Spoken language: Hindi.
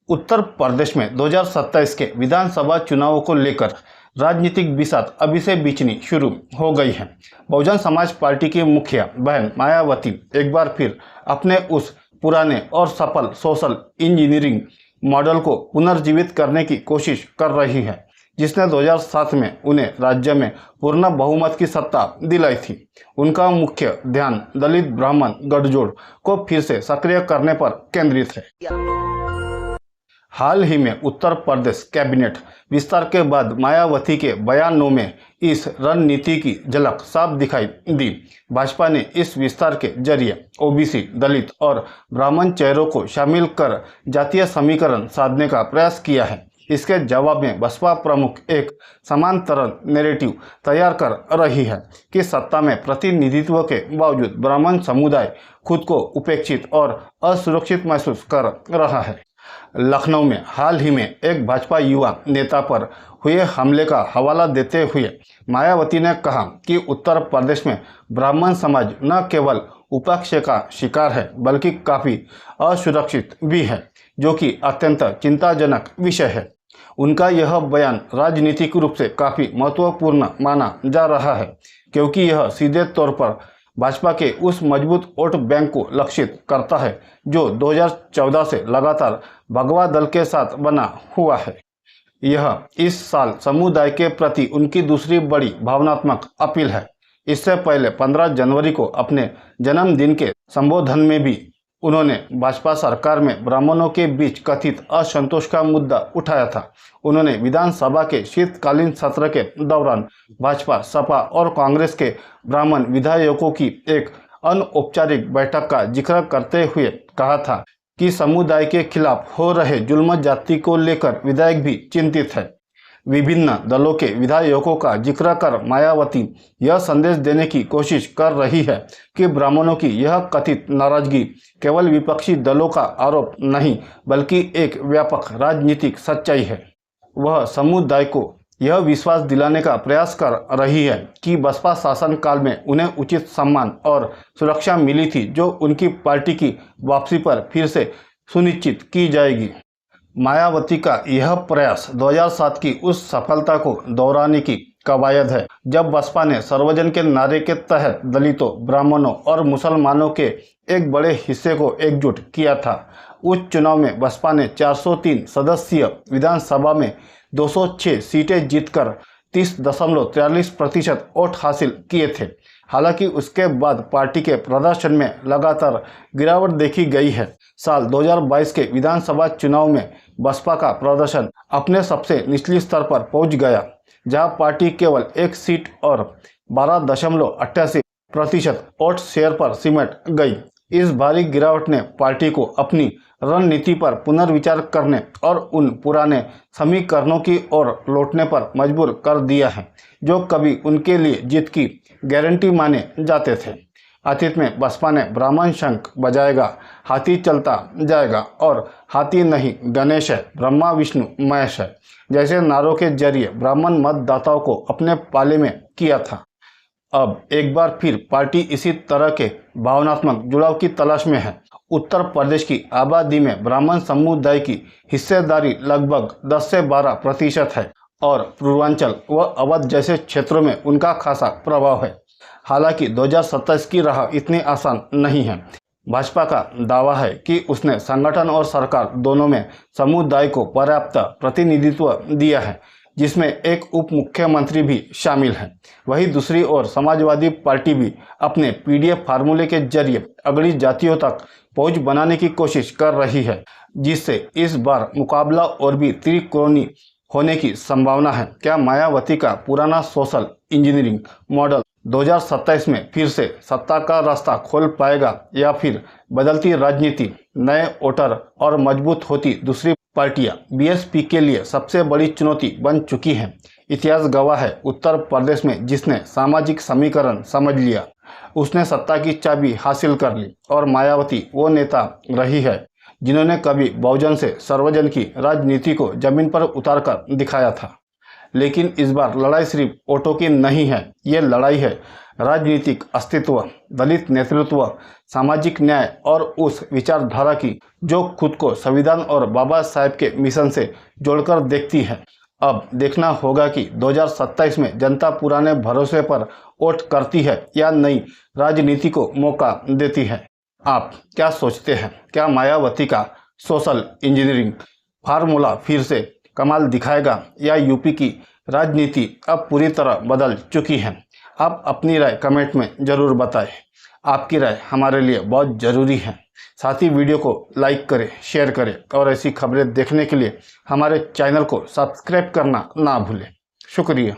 उत्तर प्रदेश में 2027 के विधानसभा चुनावों को लेकर राजनीतिक बिसात अभी से बिछनी शुरू हो गई है। बहुजन समाज पार्टी की मुखिया बहन मायावती एक बार फिर अपने उस पुराने और सफल सोशल इंजीनियरिंग मॉडल को पुनर्जीवित करने की कोशिश कर रही है, जिसने 2007 में उन्हें राज्य में पूर्ण बहुमत की सत्ता दिलाई थी। उनका मुख्य ध्यान दलित ब्राह्मण गठजोड़ को फिर से सक्रिय करने पर केंद्रित है। हाल ही में उत्तर प्रदेश कैबिनेट विस्तार के बाद मायावती के बयानों में इस रणनीति की झलक साफ दिखाई दी। भाजपा ने इस विस्तार के जरिए ओबीसी, दलित और ब्राह्मण चेहरों को शामिल कर जातीय समीकरण साधने का प्रयास किया है। इसके जवाब में बसपा प्रमुख एक समांतर नैरेटिव तैयार कर रही है कि सत्ता में प्रतिनिधित्व के बावजूद ब्राह्मण समुदाय खुद को उपेक्षित और असुरक्षित महसूस कर रहा है। लखनऊ में हाल ही में एक भाजपा युवा नेता पर हुए हमले का हवाला देते हुए मायावती ने कहा कि उत्तर प्रदेश में ब्राह्मण समाज न केवल उपेक्षा का शिकार है बल्कि काफ़ी असुरक्षित भी है, जो कि अत्यंत चिंताजनक विषय है। उनका यह बयान राजनीतिक रूप से काफ़ी महत्वपूर्ण माना जा रहा है, क्योंकि यह सीधे तौर पर भाजपा के उस मजबूत वोट बैंक को लक्षित करता है जो 2014 से लगातार भगवा दल के साथ बना हुआ है। यह इस साल समुदाय के प्रति उनकी दूसरी बड़ी भावनात्मक अपील है। इससे पहले 15 जनवरी को अपने जन्मदिन के संबोधन में भी उन्होंने भाजपा सरकार में ब्राह्मणों के बीच कथित असंतोष का मुद्दा उठाया था। उन्होंने विधानसभा के शीतकालीन सत्र के दौरान भाजपा, सपा और कांग्रेस के ब्राह्मण विधायकों की एक अनौपचारिक बैठक का जिक्र करते हुए कहा था कि समुदाय के खिलाफ हो रहे जुल्म जाति को लेकर विधायक भी चिंतित है। विभिन्न दलों के विधायकों का जिक्र कर मायावती यह संदेश देने की कोशिश कर रही है कि ब्राह्मणों की यह कथित नाराजगी केवल विपक्षी दलों का आरोप नहीं बल्कि एक व्यापक राजनीतिक सच्चाई है। वह समुदाय को यह विश्वास दिलाने का प्रयास कर रही है कि बसपा शासन काल में उन्हें उचित सम्मान और सुरक्षा मिली थी, जो उनकी पार्टी की वापसी पर फिर से सुनिश्चित की जाएगी। मायावती का यह प्रयास 2007 की उस सफलता को दोहराने की कवायद है जब बसपा ने सर्वजन के नारे के तहत दलितों, ब्राह्मणों और मुसलमानों के एक बड़े हिस्से को एकजुट किया था। उस चुनाव में बसपा ने 403 सदस्यीय विधानसभा में 206 सीटें जीतकर 30.43% वोट हासिल किए थे। हालांकि उसके बाद पार्टी के प्रदर्शन में लगातार गिरावट देखी गई है। साल 2022 के विधानसभा चुनाव में बसपा का प्रदर्शन अपने सबसे निचली स्तर पर पहुंच गया, जहां पार्टी केवल एक सीट और 12.88% वोट शेयर पर सिमट गई। इस भारी गिरावट ने पार्टी को अपनी रणनीति पर पुनर्विचार करने और उन पुराने समीकरणों की ओर लौटने पर मजबूर कर दिया है जो कभी उनके लिए जीत की गारंटी माने जाते थे। अतीत में बसपा ने ब्राह्मण शंख बजाएगा, हाथी चलता जाएगा और हाथी नहीं गणेश है, ब्रह्मा विष्णु महेश है जैसे नारों के जरिए ब्राह्मण मतदाताओं को अपने पाले में किया था। अब एक बार फिर पार्टी इसी तरह के भावनात्मक जुड़ाव की तलाश में है। उत्तर प्रदेश की आबादी में ब्राह्मण समुदाय की हिस्सेदारी लगभग 10 से 12% है और पूर्वांचल व अवध जैसे क्षेत्रों में उनका खासा प्रभाव है। हालांकि 2027 की राह इतनी आसान नहीं है। भाजपा का दावा है कि उसने संगठन और सरकार दोनों में समुदाय को पर्याप्त प्रतिनिधित्व दिया है, जिसमें एक उप मुख्यमंत्री भी शामिल है। वहीं दूसरी ओर समाजवादी पार्टी भी अपने पीडीएफ फार्मूले के जरिए अगली जातियों तक पहुंच बनाने की कोशिश कर रही है, जिससे इस बार मुकाबला और भी त्रिकोणीय होने की संभावना है। क्या मायावती का पुराना सोशल इंजीनियरिंग मॉडल 2027 में फिर से सत्ता का रास्ता खोल पाएगा, या फिर बदलती राजनीति, नए वोटर और मजबूत होती दूसरी पार्टियां बीएसपी के लिए सबसे बड़ी चुनौती बन चुकी हैं? इतिहास गवाह है, उत्तर प्रदेश में जिसने सामाजिक समीकरण समझ लिया उसने सत्ता की चाबी हासिल कर ली, और मायावती वो नेता रही है जिन्होंने कभी बहुजन से सर्वजन की राजनीति को जमीन पर उतार कर दिखाया था। लेकिन इस बार लड़ाई सिर्फ वोटों की नहीं है, ये लड़ाई है राजनीतिक अस्तित्व, दलित नेतृत्व, सामाजिक न्याय और उस विचारधारा की जो खुद को संविधान और बाबा साहेब के मिशन से जोड़कर देखती है। अब देखना होगा कि 2027 में जनता पुराने भरोसे पर वोट करती है या नई राजनीति को मौका देती है। आप क्या सोचते हैं? क्या मायावती का सोशल इंजीनियरिंग फार्मूला फिर से कमाल दिखाएगा या यूपी की राजनीति अब पूरी तरह बदल चुकी है? आप अपनी राय कमेंट में ज़रूर बताएं। आपकी राय हमारे लिए बहुत ज़रूरी है। साथ ही वीडियो को लाइक करें, शेयर करें और ऐसी खबरें देखने के लिए हमारे चैनल को सब्सक्राइब करना ना भूलें। शुक्रिया।